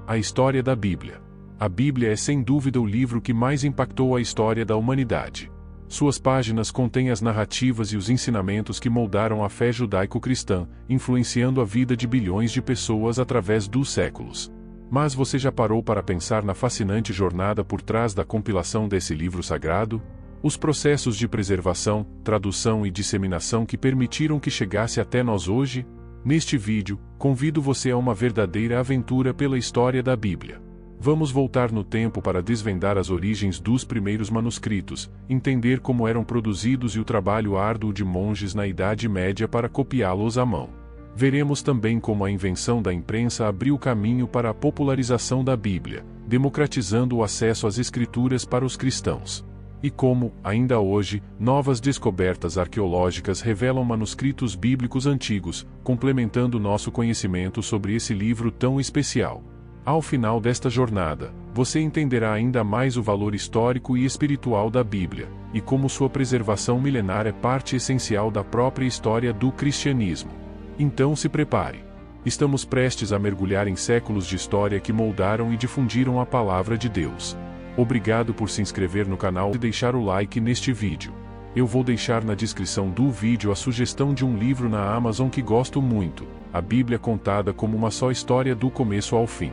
A história da Bíblia. A Bíblia é sem dúvida o livro que mais impactou a história da humanidade. Suas páginas contêm as narrativas e os ensinamentos que moldaram a fé judaico-cristã, influenciando a vida de bilhões de pessoas através dos séculos. Mas você já parou para pensar na fascinante jornada por trás da compilação desse livro sagrado? Os processos de preservação, tradução e disseminação que permitiram que chegasse até nós hoje? Neste vídeo, convido você a uma verdadeira aventura pela história da Bíblia. Vamos voltar no tempo para desvendar as origens dos primeiros manuscritos, entender como eram produzidos e o trabalho árduo de monges na Idade Média para copiá-los à mão. Veremos também como a invenção da imprensa abriu caminho para a popularização da Bíblia, democratizando o acesso às Escrituras para os cristãos. E como, ainda hoje, novas descobertas arqueológicas revelam manuscritos bíblicos antigos, complementando nosso conhecimento sobre esse livro tão especial. Ao final desta jornada, você entenderá ainda mais o valor histórico e espiritual da Bíblia, e como sua preservação milenar é parte essencial da própria história do cristianismo. Então se prepare. Estamos prestes a mergulhar em séculos de história que moldaram e difundiram a palavra de Deus. Obrigado por se inscrever no canal e deixar o like neste vídeo. Eu vou deixar na descrição do vídeo a sugestão de um livro na Amazon que gosto muito, a Bíblia contada como uma só história do começo ao fim.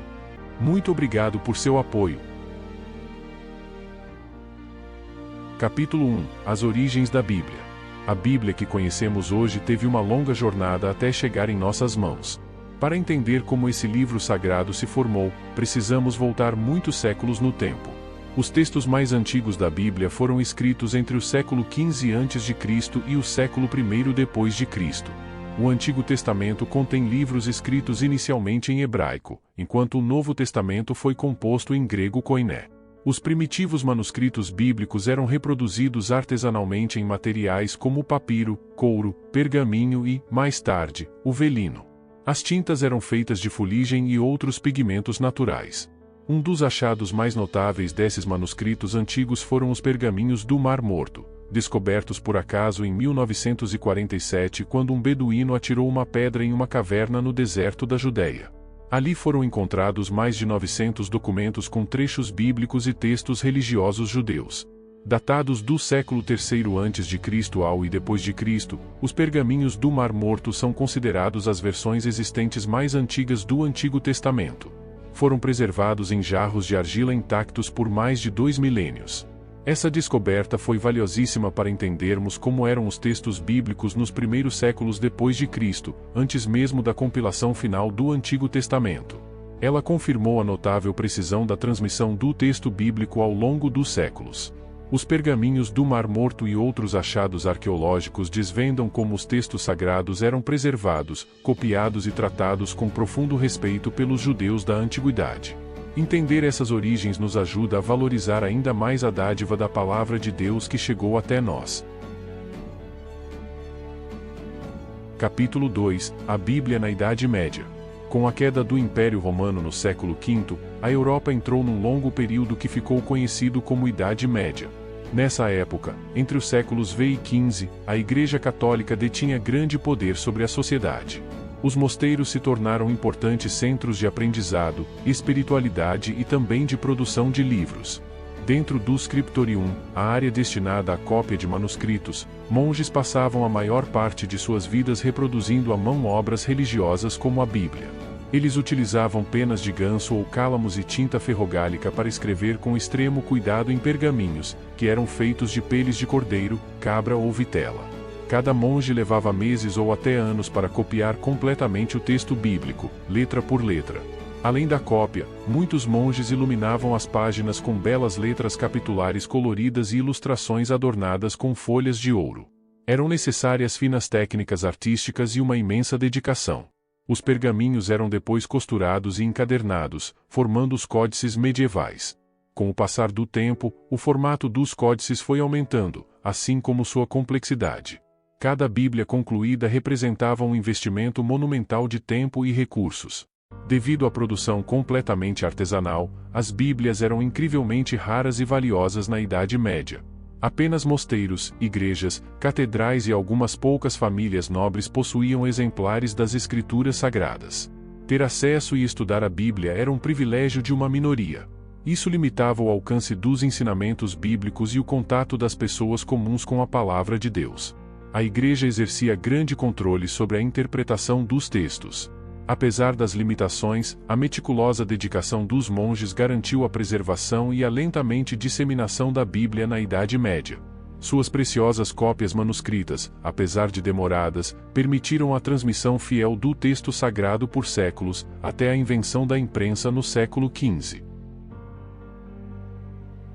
Muito obrigado por seu apoio. Capítulo 1 – As origens da Bíblia. A Bíblia que conhecemos hoje teve uma longa jornada até chegar em nossas mãos. Para entender como esse livro sagrado se formou, precisamos voltar muitos séculos no tempo. Os textos mais antigos da Bíblia foram escritos entre o século XV a.C. e o século I depois de Cristo. O Antigo Testamento contém livros escritos inicialmente em hebraico, enquanto o Novo Testamento foi composto em grego koiné. Os primitivos manuscritos bíblicos eram reproduzidos artesanalmente em materiais como o papiro, couro, pergaminho e, mais tarde, o velino. As tintas eram feitas de fuligem e outros pigmentos naturais. Um dos achados mais notáveis desses manuscritos antigos foram os pergaminhos do Mar Morto, descobertos por acaso em 1947 quando um beduíno atirou uma pedra em uma caverna no deserto da Judéia. Ali foram encontrados mais de 900 documentos com trechos bíblicos e textos religiosos judeus. Datados do século III a.C. ao e depois de Cristo, os pergaminhos do Mar Morto são considerados as versões existentes mais antigas do Antigo Testamento. Foram preservados em jarros de argila intactos por mais de 2 milênios. Essa descoberta foi valiosíssima para entendermos como eram os textos bíblicos nos primeiros séculos depois de Cristo, antes mesmo da compilação final do Antigo Testamento. Ela confirmou a notável precisão da transmissão do texto bíblico ao longo dos séculos. Os pergaminhos do Mar Morto e outros achados arqueológicos desvendam como os textos sagrados eram preservados, copiados e tratados com profundo respeito pelos judeus da antiguidade. Entender essas origens nos ajuda a valorizar ainda mais a dádiva da palavra de Deus que chegou até nós. Capítulo 2 – A Bíblia na Idade Média. Com a queda do Império Romano no século V, a Europa entrou num longo período que ficou conhecido como Idade Média. Nessa época, entre os séculos V e XV, a Igreja Católica detinha grande poder sobre a sociedade. Os mosteiros se tornaram importantes centros de aprendizado, espiritualidade e também de produção de livros. Dentro do scriptorium, a área destinada à cópia de manuscritos, monges passavam a maior parte de suas vidas reproduzindo à mão obras religiosas como a Bíblia. Eles utilizavam penas de ganso ou cálamos e tinta ferrogálica para escrever com extremo cuidado em pergaminhos, que eram feitos de peles de cordeiro, cabra ou vitela. Cada monge levava meses ou até anos para copiar completamente o texto bíblico, letra por letra. Além da cópia, muitos monges iluminavam as páginas com belas letras capitulares coloridas e ilustrações adornadas com folhas de ouro. Eram necessárias finas técnicas artísticas e uma imensa dedicação. Os pergaminhos eram depois costurados e encadernados, formando os códices medievais. Com o passar do tempo, o formato dos códices foi aumentando, assim como sua complexidade. Cada Bíblia concluída representava um investimento monumental de tempo e recursos. Devido à produção completamente artesanal, as Bíblias eram incrivelmente raras e valiosas na Idade Média. Apenas mosteiros, igrejas, catedrais e algumas poucas famílias nobres possuíam exemplares das Escrituras Sagradas. Ter acesso e estudar a Bíblia era um privilégio de uma minoria. Isso limitava o alcance dos ensinamentos bíblicos e o contato das pessoas comuns com a palavra de Deus. A Igreja exercia grande controle sobre a interpretação dos textos. Apesar das limitações, a meticulosa dedicação dos monges garantiu a preservação e a lentamente disseminação da Bíblia na Idade Média. Suas preciosas cópias manuscritas, apesar de demoradas, permitiram a transmissão fiel do texto sagrado por séculos, até a invenção da imprensa no século XV.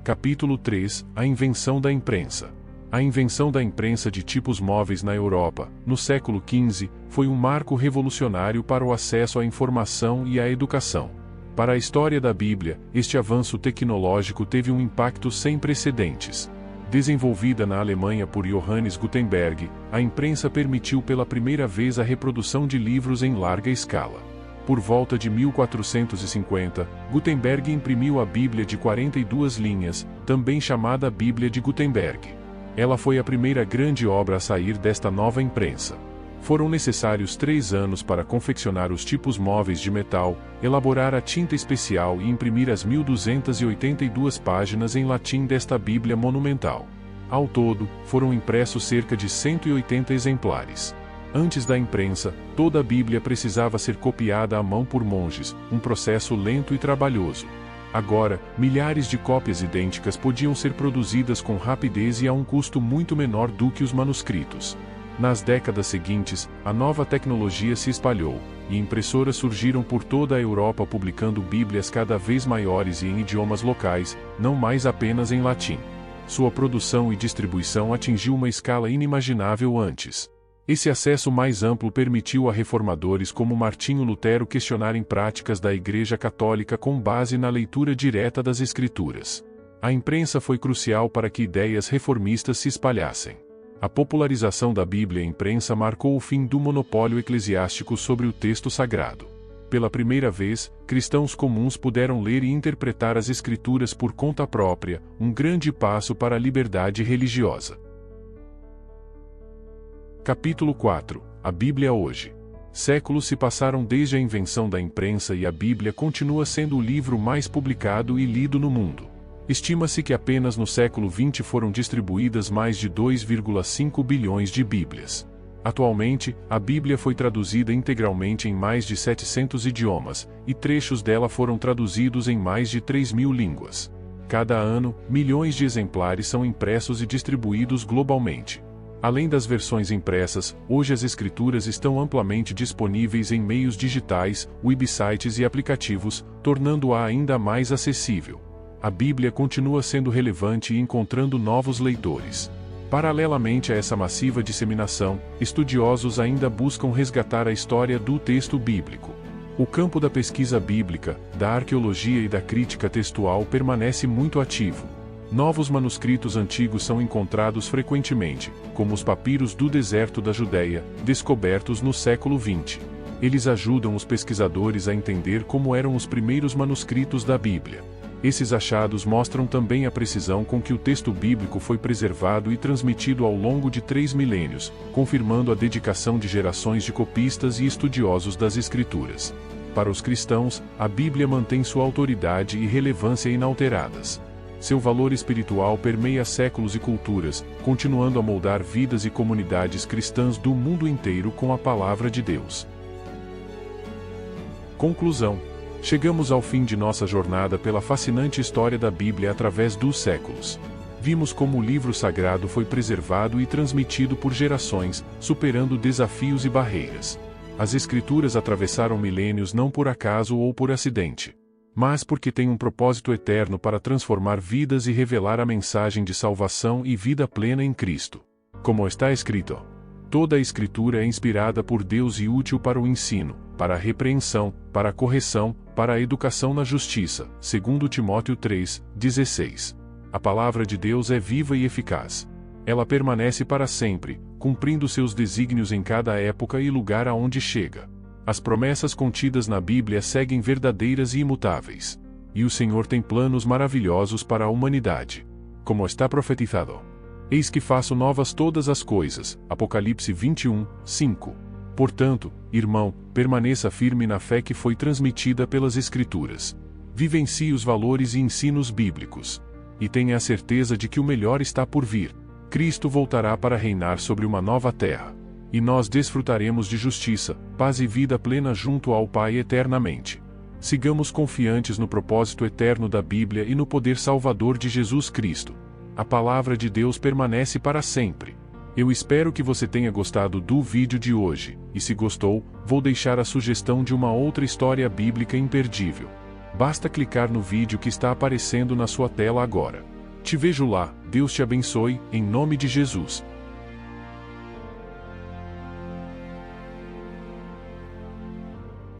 Capítulo 3 – A invenção da imprensa. A invenção da imprensa de tipos móveis na Europa, no século XV, foi um marco revolucionário para o acesso à informação e à educação. Para a história da Bíblia, este avanço tecnológico teve um impacto sem precedentes. Desenvolvida na Alemanha por Johannes Gutenberg, a imprensa permitiu pela primeira vez a reprodução de livros em larga escala. Por volta de 1450, Gutenberg imprimiu a Bíblia de 42 linhas, também chamada Bíblia de Gutenberg. Ela foi a primeira grande obra a sair desta nova imprensa. Foram necessários 3 anos para confeccionar os tipos móveis de metal, elaborar a tinta especial e imprimir as 1282 páginas em latim desta Bíblia monumental. Ao todo, foram impressos cerca de 180 exemplares. Antes da imprensa, toda a Bíblia precisava ser copiada à mão por monges, um processo lento e trabalhoso. Agora, milhares de cópias idênticas podiam ser produzidas com rapidez e a um custo muito menor do que os manuscritos. Nas décadas seguintes, a nova tecnologia se espalhou, e impressoras surgiram por toda a Europa publicando Bíblias cada vez maiores e em idiomas locais, não mais apenas em latim. Sua produção e distribuição atingiu uma escala inimaginável antes. Esse acesso mais amplo permitiu a reformadores como Martinho Lutero questionarem práticas da Igreja Católica com base na leitura direta das Escrituras. A imprensa foi crucial para que ideias reformistas se espalhassem. A popularização da Bíblia em imprensa marcou o fim do monopólio eclesiástico sobre o texto sagrado. Pela primeira vez, cristãos comuns puderam ler e interpretar as Escrituras por conta própria, um grande passo para a liberdade religiosa. Capítulo 4 – A Bíblia hoje. Séculos se passaram desde a invenção da imprensa e a Bíblia continua sendo o livro mais publicado e lido no mundo. Estima-se que apenas no século XX foram distribuídas mais de 2,5 bilhões de Bíblias. Atualmente, a Bíblia foi traduzida integralmente em mais de 700 idiomas, e trechos dela foram traduzidos em mais de 3.000 línguas. Cada ano, milhões de exemplares são impressos e distribuídos globalmente. Além das versões impressas, hoje as Escrituras estão amplamente disponíveis em meios digitais, websites e aplicativos, tornando-a ainda mais acessível. A Bíblia continua sendo relevante e encontrando novos leitores. Paralelamente a essa massiva disseminação, estudiosos ainda buscam resgatar a história do texto bíblico. O campo da pesquisa bíblica, da arqueologia e da crítica textual permanece muito ativo. Novos manuscritos antigos são encontrados frequentemente, como os papiros do deserto da Judéia, descobertos no século XX. Eles ajudam os pesquisadores a entender como eram os primeiros manuscritos da Bíblia. Esses achados mostram também a precisão com que o texto bíblico foi preservado e transmitido ao longo de 3 milênios, confirmando a dedicação de gerações de copistas e estudiosos das Escrituras. Para os cristãos, a Bíblia mantém sua autoridade e relevância inalteradas. Seu valor espiritual permeia séculos e culturas, continuando a moldar vidas e comunidades cristãs do mundo inteiro com a palavra de Deus. Conclusão. Chegamos ao fim de nossa jornada pela fascinante história da Bíblia através dos séculos. Vimos como o livro sagrado foi preservado e transmitido por gerações, superando desafios e barreiras. As Escrituras atravessaram milênios não por acaso ou por acidente, mas porque têm um propósito eterno para transformar vidas e revelar a mensagem de salvação e vida plena em Cristo. Como está escrito: toda a Escritura é inspirada por Deus e útil para o ensino, para a repreensão, para a correção, para a educação na justiça, 2 Timóteo 3:16. A palavra de Deus é viva e eficaz. Ela permanece para sempre, cumprindo seus desígnios em cada época e lugar aonde chega. As promessas contidas na Bíblia seguem verdadeiras e imutáveis. E o Senhor tem planos maravilhosos para a humanidade. Como está profetizado: eis que faço novas todas as coisas. Apocalipse 21:5. Portanto, irmão, permaneça firme na fé que foi transmitida pelas Escrituras. Vivencie os valores e ensinos bíblicos. E tenha a certeza de que o melhor está por vir. Cristo voltará para reinar sobre uma nova terra. E nós desfrutaremos de justiça, paz e vida plena junto ao Pai eternamente. Sigamos confiantes no propósito eterno da Bíblia e no poder salvador de Jesus Cristo. A palavra de Deus permanece para sempre. Eu espero que você tenha gostado do vídeo de hoje, e se gostou, vou deixar a sugestão de uma outra história bíblica imperdível. Basta clicar no vídeo que está aparecendo na sua tela agora. Te vejo lá, Deus te abençoe, em nome de Jesus.